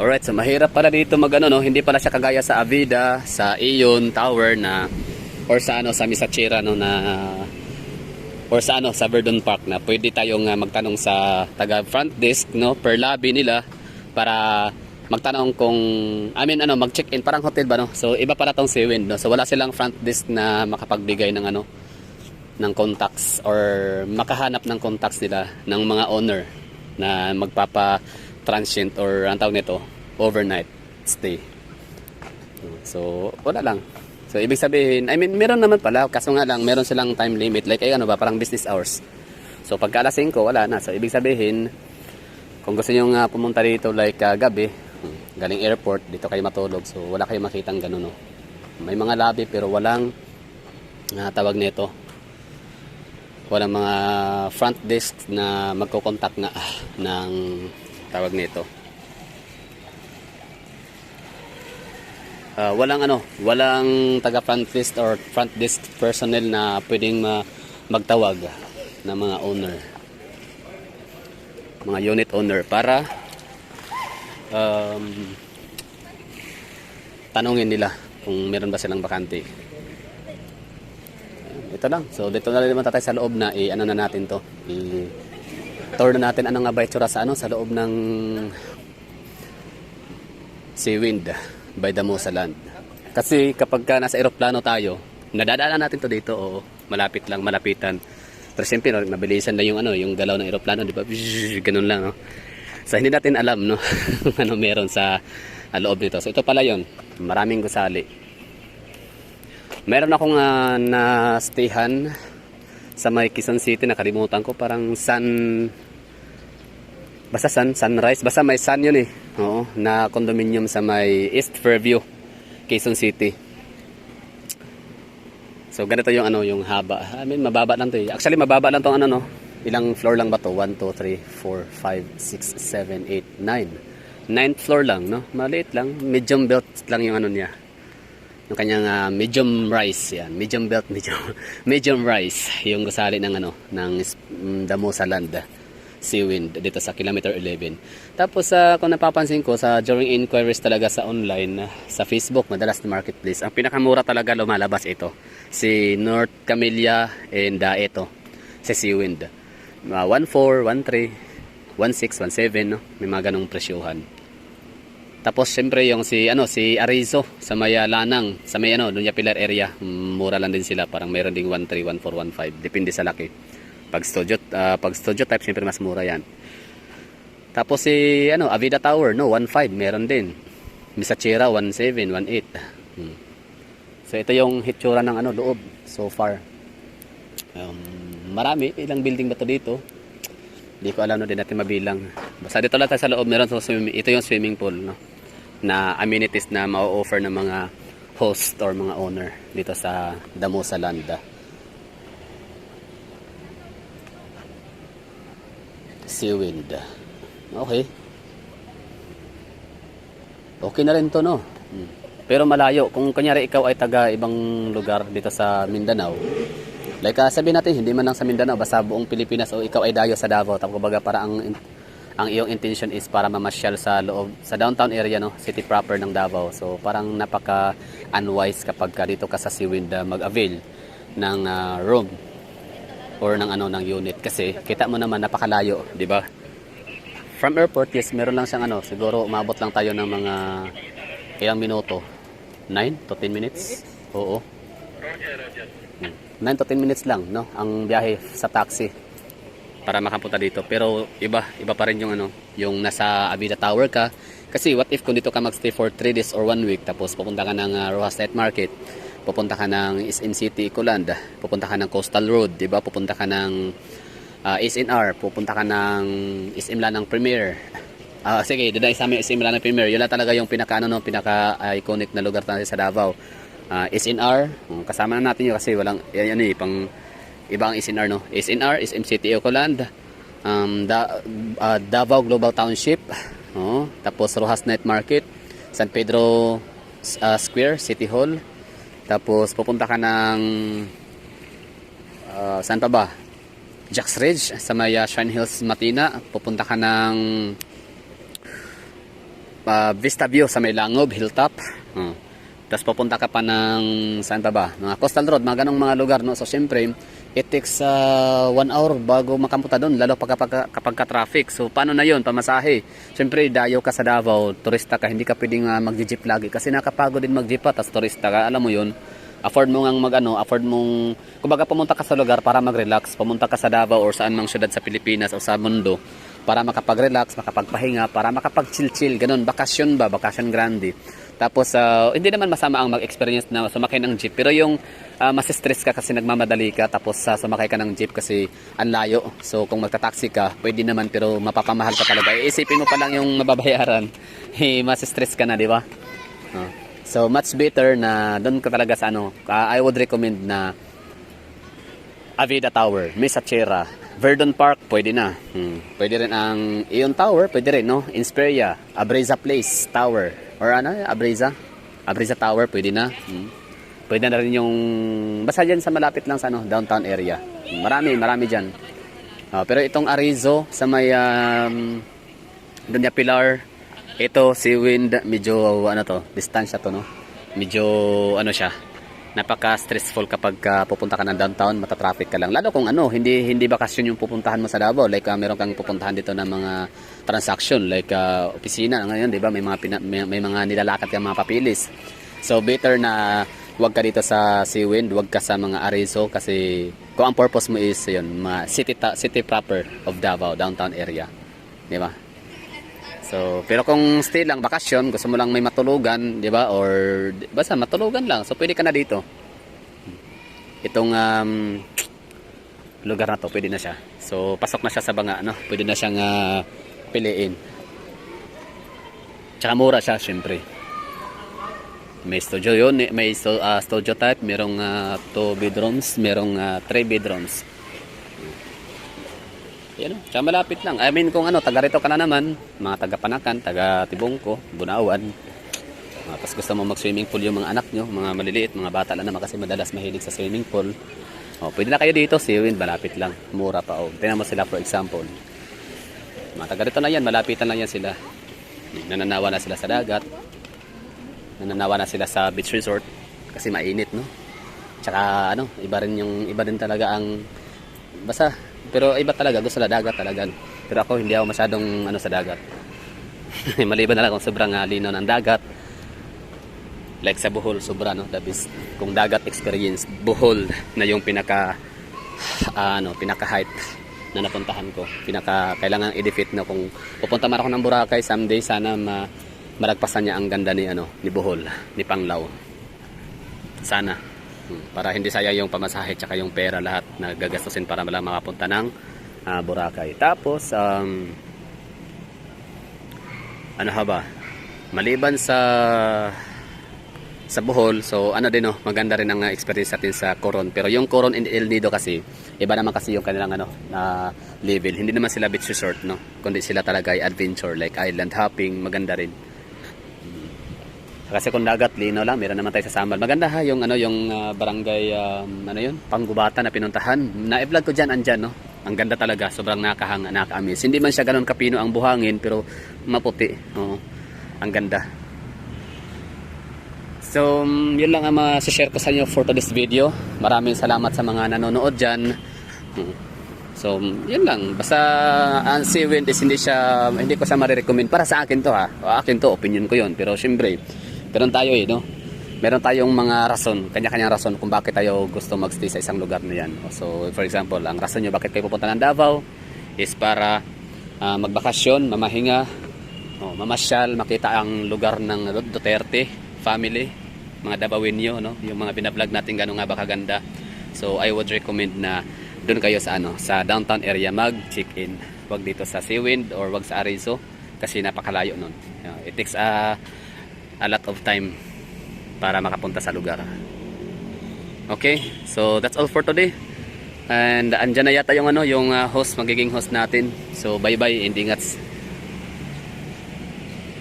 Alright, so mahirap pala dito magano no, hindi pala siya kagaya sa Avida, sa Ion Tower na or sa ano sa Misachira no na or sa ano sa Verdun Park na pwede tayong magtanong sa taga front desk no per lobby nila para magtanong kung ano mag-check-in parang hotel ba no. So iba pala tong Seawind no. So wala silang front desk na makapagbigay ng ano ng contacts or makahanap ng contacts nila ng mga owner na magpapa transient or ang tawag nito overnight stay. So wala lang. So ibig sabihin, meron naman pala kaso nga lang meron silang time limit like ano ba parang business hours. So pagka alas 5 wala na. So ibig sabihin kung gusto niyo pumunta dito like gabi, galing airport dito kayo matulog. So wala kayong makitang ganun no. May mga lobby pero walang tawag nito. Walang mga front desk na magko-contact na ng tawag nito. Walang taga front desk or front desk personnel na pwedeng magtawag ng mga owner. Mga unit owner para tanungin nila kung meron ba silang bakante. Ito lang. So dito na rin naman tayo sa loob na ano na natin to. Tour na natin ano nga ba itsura sa loob ng Seawind by Damosa Land. Kasi kapag nasa eroplano tayo, nadadaanan natin to dito o malapit lang, malapitan. Pero siyempre mabilisan lang yung galaw ng eroplano, di ba? Ganun lang, no? So hindi natin alam no ano meron sa loob nito. So ito pala 'yon. Maraming gusali. Meron akong na-stayhan sa may Quezon City, nakalimutan ko parang Sunrise, basta may sun yun oo, na condominium sa may East Fairview, Quezon City. So ganito yung yung haba. Mababa lang to Actually mababa lang tong ilang floor lang ba to? 1, 2, 3, 4, 5, 6, 7, 8, 9. 9th floor lang no, maliit lang, medium built lang yung niya. Yung kanyang medium rise yan, medium belt, medium rise yung gusali ng ng Damosa Land Seawind dito sa kilometer 11. Tapos kung napapansin ko during inquiries talaga sa online sa Facebook, madalas na marketplace, ang pinakamura talaga lumalabas ito si North Camellia and ito si Seawind 14, 13, 16, 17 no, may mga ganong presyuhan. Tapos syempre yung si Arizo sa may Lanang, sa may Dunya Pilar area, mura lang din sila, parang mayroon ding 13, 14, 15, depende sa laki. Pag studio type syempre mas mura yan. Tapos si Avida Tower 15 meron din. Misachira 17, 18. So ito yung hitsura ng loob so far. Marami, ilang building ba to dito? Hindi ko alam din natin mabilang. Basta dito lang tayo sa loob meron ito yung swimming pool no, na amenities na ma-offer ng mga host or mga owner dito sa Damosa Land. Seawind. Okay. Okay na rin to no. Pero malayo. Kung kanyari ikaw ay taga ibang lugar dito sa Mindanao, like sabihin natin hindi man lang sa Mindanao, basta buong Pilipinas o ikaw ay dayo sa Davao, tapos kumbaga para ang iyong intention is para mamasyal sa loob sa downtown area no, city proper ng Davao. So parang napaka unwise kapag dito ka sa Seawind mag-avail ng room or ng ng unit kasi kita mo naman napakalayo, di ba? From airport, yes, meron lang siyang siguro umabot lang tayo ng mga ilang minuto, 9 to 10 minutes. Oo. 9 to 10 minutes lang no ang biyahe sa taxi para makapunta dito. Pero iba pa rin yung yung nasa Avida Tower ka. Kasi what if kung dito ka magstay for 3 days or 1 week, tapos pupunta ka ng Rojas Night Market, pupunta ka ng SM City Ecoland, pupunta ka ng Coastal Road, di ba? Pupunta ka ng SNR, pupunta ka ng SM Lanang Premier. Sige, dito sa amin SM Lanang Premier. Yun lang talaga yung pinaka pinaka iconic na lugar natin sa Davao. SNR, kasama na natin yun kasi walang pang ibang SNR no. SNR, SM City Ecoland, Davao Global Township, tapos Rojas Night Market, San Pedro Square, City Hall. Tapos pupunta ka ng saan pa ba? Jack's Ridge sa may Shrine Hills, Matina. Pupunta ka ng Vista View sa may Langob, Hilltop. Tapos pupunta ka pa ng saan pa ba? Mga Coastal Road, mga ganong mga lugar, no? So syempre, it takes 1 hour bago makapunta doon, lalo kapag ka-traffic. So paano na yon, pamasahe? Syempre, dayo ka sa Davao, turista ka, hindi ka pwedeng mag-jeep lagi kasi nakapagod din mag-jeep pa, tapos turista ka, alam mo yun. Afford mo ngang afford mong, kumbaga pumunta ka sa lugar para mag-relax, pumunta ka sa Davao or saan mang syudad sa Pilipinas o sa mundo para makapag-relax, makapagpahinga, para makapag-chill-chill, ganun, bakasyon ba, bakasyon grande. Tapos, hindi naman masama ang mag-experience na sumakay ng jeep, pero yung mas-stress ka kasi nagmamadali ka, tapos sumakay ka ng jeep kasi ang layo. So, kung magta-taxi ka, pwede naman, pero mapapamahal ka talaga. Iisipin mo pa lang yung mababayaran, mas-stress ka na, di ba? So, much better na doon ka talaga sa I would recommend na Avida Tower, Mesachera, Verdon Park, pwede na. Pwede rin ang Ion Tower, pwede rin, no? Insperia, Abreza Place Tower, or Abreza Tower, pwede na. Pwede na rin yung, basta dyan sa malapit lang sa downtown area. Marami dyan. Pero itong Arizo, sa may Doña Pilar, ito, si Wind, medyo, distansya to, no? Medyo, siya, napaka-stressful kapag pupunta ka ng downtown, matatraffic ka lang. Lalo kung hindi bakasyon yung pupuntahan mo sa Davao. Like, meron kang pupuntahan dito ng mga transaction, like opisina ngayon, di ba? May mga nilalakad kang mga papilis. So, better na wag ka dito sa Seawind, wag ka sa mga Arizo kasi kung ang purpose mo is yun, city proper of Davao, downtown area. Di ba? So, pero kung stay lang, bakasyon, gusto mo lang may matulugan, di ba? Or basta matulugan lang. So, pwede ka na dito. Itong lugar na to, pwede na siya. So, pasok na siya sa banga, no? Pwede na siyang piliin. Tsaka mura siya, syempre. May studio yun, may studio type, merong 2 bedrooms, merong 3 bedrooms. Yan, tsaka malapit lang. I mean, kung taga rito ka na naman, mga taga Panakan, taga Tibongko, Bunawan. Tapos gusto mo mag-swimming pool yung mga anak nyo, mga maliliit, mga bata lang naman kasi madalas mahilig sa swimming pool. Pwede na kayo dito, Seawind, malapit lang. Mura pa. Tingnan mo sila for example. Mga taga rito na yan, malapitan lang yan sila. Nananawa na sila sa dagat. Nananawa na sila sa beach resort kasi mainit, no? Tsaka iba din talaga ang basta. Pero iba talaga, gusto na dagat talaga. Pero ako hindi ako masyadong sa dagat. Maliban na lang kung sobrang lino ng dagat. Like sa Bohol, sobra, no? The best. Kung dagat experience, Bohol na yung pinaka height na napuntahan ko. Kailangan i-defeat na kung pupunta man ako ng Boracay someday, sana maragpasan niya ang ganda ni Bohol, ni Panglao. Sana. Para hindi sayang yung pamasahe tsaka yung pera lahat na gagastusin para lang makapunta ng Boracay. Tapos maliban sa Bohol, so maganda rin ang experience natin sa Coron. Pero yung Coron and El Nido kasi iba naman kasi yung kanilang level. Hindi naman sila beach resort, no? Kundi sila talaga ay adventure, like island hopping, maganda rin. Kasi kung dagat, lino lang, meron naman tayo sa Sambal. Maganda yung barangay, Panggubata na pinuntahan. Na-vlog ko dyan, andyan, no? Ang ganda talaga, sobrang nakaka-amaze. Hindi man siya ganun kapino ang buhangin, pero maputi. Ang ganda. So, yun lang ang share ko sa inyo for today's video. Maraming salamat sa mga nanonood dyan. So, yun lang. Basta ang Seawind is hindi ko siya marirecommend. Para sa akin to, ha. Akin to, opinion ko yun. Pero syempre, meron tayo no? Meron tayong mga rason, kanya-kanyang rason kung bakit tayo gusto magstay sa isang lugar na yan. So, for example, ang rason nyo bakit kayo pupunta ng Davao is para magbakasyon, mamahinga, mamasyal, makita ang lugar ng Duterte family, mga Davaoenyo, no? Yung mga binablog natin gano'n nga ba kaganda. So, I would recommend na doon kayo sa downtown area mag-check-in. Wag dito sa Seawind or wag sa Arizo kasi napakalayo nun. It takes a lot of time para makapunta sa lugar. Okay, so that's all for today. And andyan na yata yung magiging host natin. So bye bye and ingat.